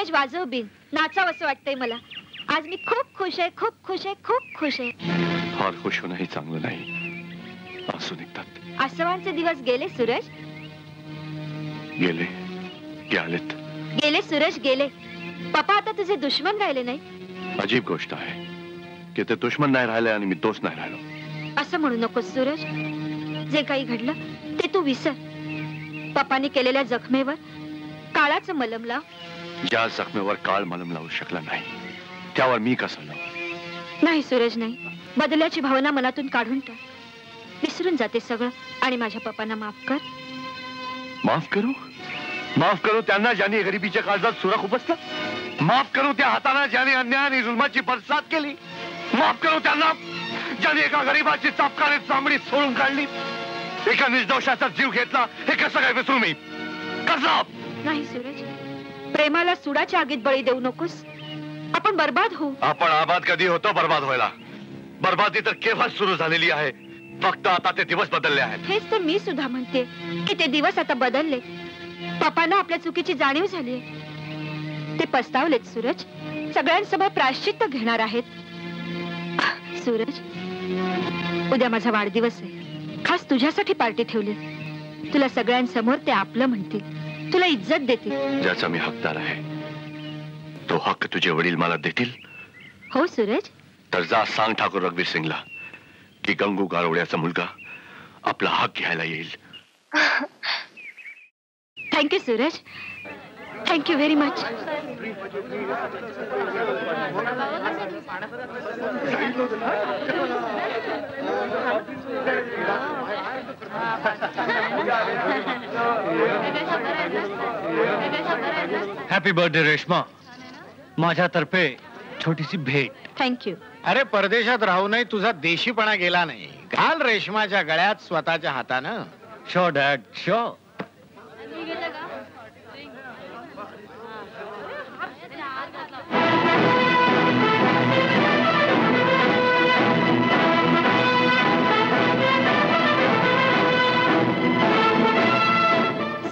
सूरज वाजव बिन, नाचावं असं वाटतंय मला. आज मी खूप खुश आहे, खूप खुश आहे, खूप खुश आहे. फार खुश होणंही चांगलं नाही, असू निघतात. आसवांचे दिवस गेले सूरज, गेले गेलेत. गेले सूरज गेले. पप्पा आता तुझे दुश्मन राहिले नाही. अजीब गोष्ट आहे की ते दुश्मन नाही राहिले आणि मी दोस्त नाही राहिलो. असं म्हणू नकोस सूरज. जे काही घडलं ते तू विसर. पप्पाने केलेल्या जखमेवर काळाचं मलम लाव. ज्या जखमेवर काळ मलम लावू शकला नाही त्यावर मी कसं लावू? नाही सूरज नाही. बदल्याची भावना मनातून काढून टाक. विसरून जाते सगळं आणि माझ्या पप्पांना माफ कर. माफ करू? माफ करू त्यांना ज्यांनी गरिबीच्या काळजात सुरा खुपसला? माफ करू त्या हाताना ज्याने अन्याय आणि जुलमाची बरसात केली? माफ करू त्यांना ज्याने एका गरीबाची चापकाने चांबडी सोडून काढली? एका निर्दोषाचा जीव घेतला हे कसं काय विसरू मी? कसं? नाही सूरज, प्रेमाला सुडाच्या आगीत बळी देऊ नकोस. आपण बर्बाद होऊ. आपण आबाद कधी होतो बर्बाद व्हायला? बर्बादी तर केव्हा सुरू झालेली आहे, फक्त आता ते दिवस बदलले आहेत. हेच तर मी सुद्धा म्हणते की ते दिवस आता बदलले. पप्पांना आपल्या चुकीची जाणीव झाली. ते पस्तावलेत सूरज. सगळ्यांसमोर प्रायश्चित्त घेणार आहेत. सूरज, उद्या माझा वाढदिवस आहे. खास तुझ्यासाठी पार्टी ठेवली. तुला सगळ्यांसमोर ते आपलं म्हणतील, तुला इज्जत देतील. ज्याचा मी हकदार आहे तो हक्क तुझे वडील मला देतील? हो सूरज. तर जा सांग ठाकूर रघुवीर सिंगला की गंगू गारोड्याचा मुलगा आपला हक घ्यायला येईल. Thank you Suraj. Thank you very much. Happy birthday Reshma. माझ्यातर्फे छोटीशी भेट. थँक्यू. अरे परदेशात राहूनही तुझा देशीपणा गेला नाही. घाल रेशमाच्या गळ्यात स्वतःच्या हातानं. Show dad show.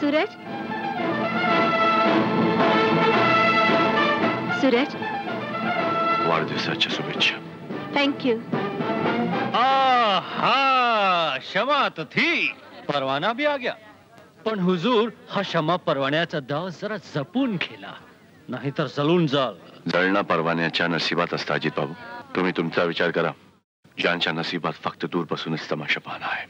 Suraj, Suraj, वाढदिवसाच्या शुभेच्छा. थँक्यू. हा क्षमा तो थी, परवाना भी आ गया. पण हुजूर, हा क्षमा परवान्याचा दाव जरा जपून खेळा, नाहीतर जळून जाल. जळणं परवान्याच्या नशिबात असतं अजित बाबू. तुम्ही तुमचा विचार करा. ज्यांच्या नशिबात फक्त दूरपासूनच तमाशा पाहणं आहे.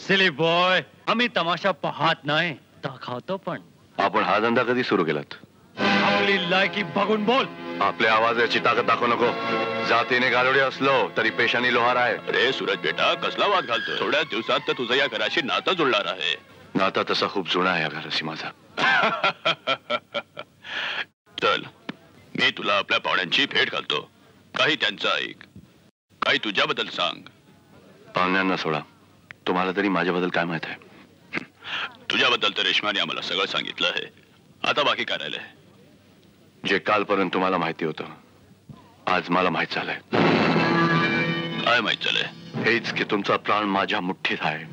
सिली बॉय, आम्ही तमाशा पाहत नाही, दाखवतो पण. आपण हा धंदा कधी सुरू केलात? आपली लायकी बघून बोल. आपल्या आवाजाची ताकद दाखवू नको. जातीने गालोडे असलो तरी पेशानी लोहार आहे. अरे सूरज बेटा, कसला वाद घालतो? थोड्या दिवसात तर तुझं या घराशी नातं जुळणार आहे. नाता तसा खूप जुना आहे या घराशी माझा. चल, मी तुला आपल्या पाहुण्यांची भेट घालतो. काही त्यांचं ऐक, काही तुझ्याबद्दल सांग. पाहुण्यांना सोडा, तुम्हाला तरी माझ्याबद्दल काय माहित आहे? तुझ्याबद्दल तर रेश्माने आम्हाला सगळं सांगितलं आहे. आता बाकी काय राहिलंय? जे कालपर्यंत तुम्हाला माहिती होतं आज मला माहित झालंय. काय माहित झालंय? हेच की तुमचा प्राण माझ्या मुठ्ठीत आहे.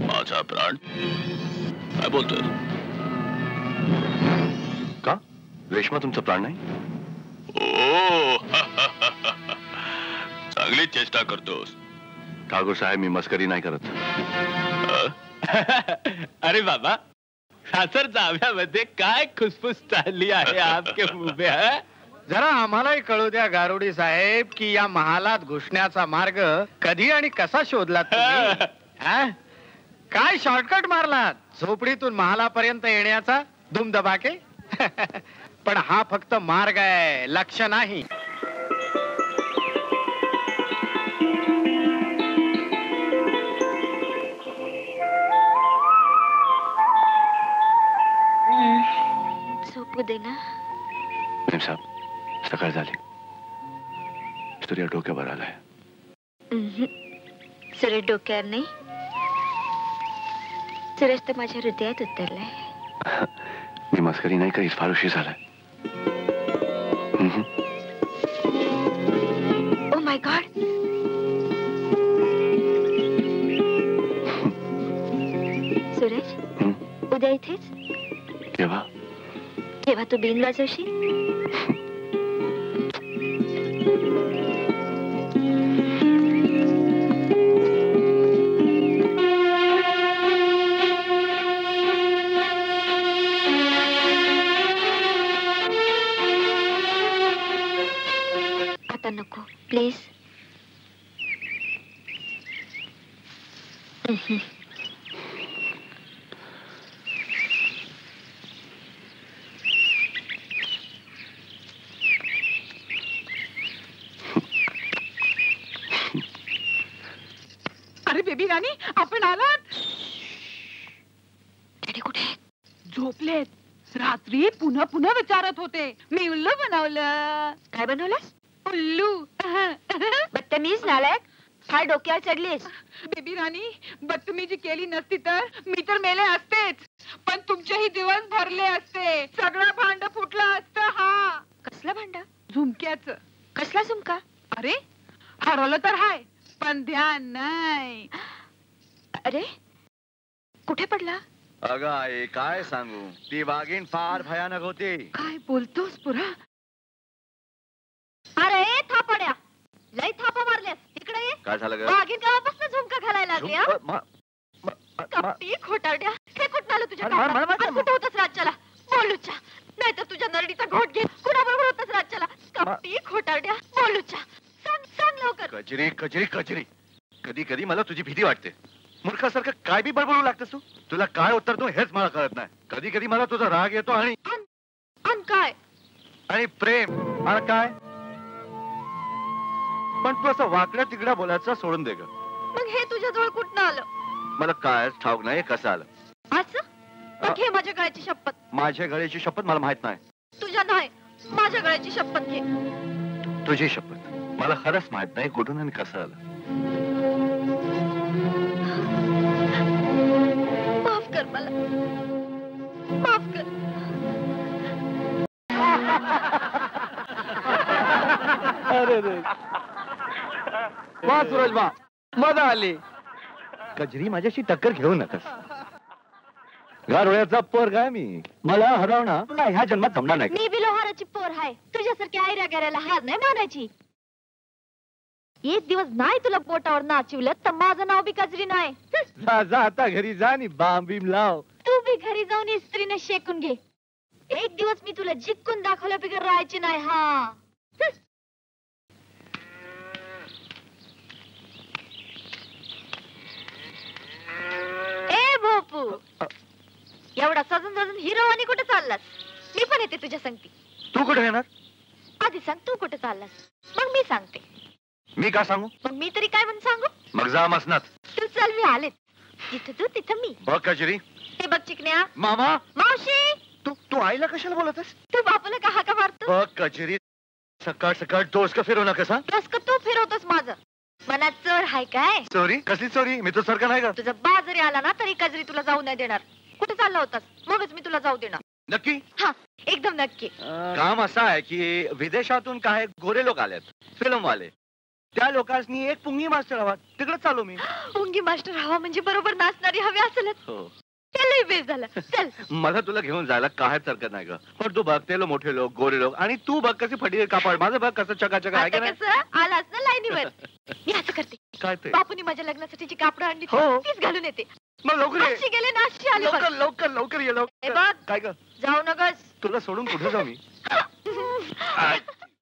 माझा प्राण? काय बोलतो? का रेश्मा तुमचा प्राण नाही? ओ चांगली चेष्टा करतोस ठाकूर साहेब. मी मस्करी नाही करत. अरे बाबा, सासर जाव्यामध्ये काय खुसफुस चालली आहे आपके उभे? जरा आम्हालाही कळू द्या गारुडी साहेब की या महालात घुसण्याचा मार्ग कधी आणि कसा शोधलात तुम्ही? काय शॉर्टकट मारलात झोपडीतून महालापर्यंत येण्याचा धुमधबाके? पण हा फक्त मार्ग आहे, लक्ष नाही. झोपू दे ना. साहेब, सकाळ झाली. सूर्य डोक्यावर आलाय. सूरज डोक्यावर नाही, सूरज तर माझ्या हृदयात उतरलाय. मी मस्करी नाही करीत, फार उशीर झालाय. Oh my God. सूरज, उद्या इथेच? केव्हा? तेव्हा तू बीन वाजवशील. आता नको प्लीज. अरे बेबी राणी, आपण आलात. डॅडी कुठे आहेत? झोपलेत. रात्री पुन्हा पुन्हा विचारत होते. मी उल्लू बनवलं. काय बनवलंस? उल्लू. बदतमीज नालायक. काय डोक्यावर चढलीस? बेबी राणी, बदतमीजी केली नसती तर मी तर मेले असतेच. पण तुमचेही दिवस भरले असते. सगळं भांड फुटलं असतं. हा कसलं भांड? झुमक्याच. कसला झुमका? अरे हरवलं तर हाय, पण ध्यान नाही. अरे कुठे पडला? अगं आई काय सांगू, ती वाघीण फार भयानक होती. काय बोलतोस पुरा? अरे थापड्या, लय थापा मारल्यास. इकडे ये. काय झालं ग? वाघीण गावापासून झुमका घालायला लागली. कपटी खोटारड्या. हे कुठं आलं तुझ्या कानात? आज कुठं होतस राज्याला? बोलूच्या, नाहीतर तुझ्या नरडीचा घोट घे. कुणाबरोबर होतस राज्याला? कपटी खोटारड्या. बोलूच्या, सांग लवकर. कचरी कचरी कचरी. कधी कधी मला तुझी भीती वाटते. मूर्खासारखं काय बी बडबडू लागतेस तू. तुला काय उत्तर तू हेच मला कळत नाही. कधी कधी मला तुझा राग येतो आणि काय आणि प्रेम आणि काय. पण तू असं वाकड्या तिकड्या बोलायचं सोडून दे ग. मग हे तुझ्या जवळ कुठनं आलं? मला काय ठाऊक नाही कसं आलं. असं? मग घे माझ्या गळ्याची शपथ. माझ्या गळ्याची शपथ मला माहित नाही. तुझ्या नाही, माझ्या गळ्याची शपथ घे. तुझी शपथ मला खरंच माहित नाही कुठून आणि कसं आलं. माफ कर मला, माफ कर. अरे रे वा सूरज वा, मजा आली. कजरी माझ्याशी टक्कर घेऊ नकस. गारोळ्याचा पोर काय मी. मला हरवणं तुला ह्या जन्मात जमणार नाही. मी बी लोहाराची पोर आहे. तुझ्यासारख्या आयऱ्या करायला हार नाही मानायची. एक दिवस नाही तुला पोटावर नाचिवलं तर माझं नाव बी कजरी नाही. जा जा आता घरी जा आणि बाम बीम लाव. तू बी घरी जाऊन इस्त्रीने शेकून घे. एक दिवस मी तुला जिंकून दाखवल्या बिगर राहायची नाही. हा ए भोपू, एवढा सजून सजून हिरो आणि कुठे चाललास? मी पण येते तुझ्या संगती. तू कुठे येणार? आधी सांग तू कुठे चाललास, मग मी सांगते. मी का सांगू? मग मी तरी काय म्हणून सांगू? मग जा मसनात. तू चल, मी आलेच. जिथं तू तिथं मी. बघ कजरी. हे बघ चिकन्या. मामा मावशी, तू तू आईला कशाला बोलतस? तू बापूला का हाका मारतो? बघ कजरी, सकाळ सकाळ डोसकं फिरवू नका. डोसकं तू फिरवतोस माझं. मनात चोर हाय काय? चोरी? कसली चोरी? मी तो सारखं नाही का. तुझा बा जरी आला ना तरी कजरी तुला जाऊ नाही देणार. कुठे चालला होतास? मगच मी तुला जाऊ देणार. नक्की? हा, एकदम नक्की. काम असं आहे की विदेशातून काय गोरे लोक आलेत, फिल्मवाले. त्या लोकांनी एक पुंगी मास्टर हवा, तिकडे चालू मी. पुंगी मास्टर हवा म्हणजे बरोबर नाचणारी हवी असेलच. हो. त्यालाही बेस झालं. चल. मला तुला घेऊन जायला काहीच हरकत नाही ग. पण तू बघ ते मोठे लोक, गोरे लोक, आणि तू बघ कशी फटी कापड. माझं बघ कसं चकाचक आहे का आता नाही. कसं आलास ना लाईनीवर. मी असं करते, काय ते? बापूनी माझ्या लग्नासाठी जी कापड आणली हो. तीच घालून येते. मग लवकर ये. नाशी गेले नाशी आले. लवकर लवकर लवकर ये. हे लवकर. बघ, काय ग? जाऊ नगस. तुला सोडून कुठे जाऊ मी?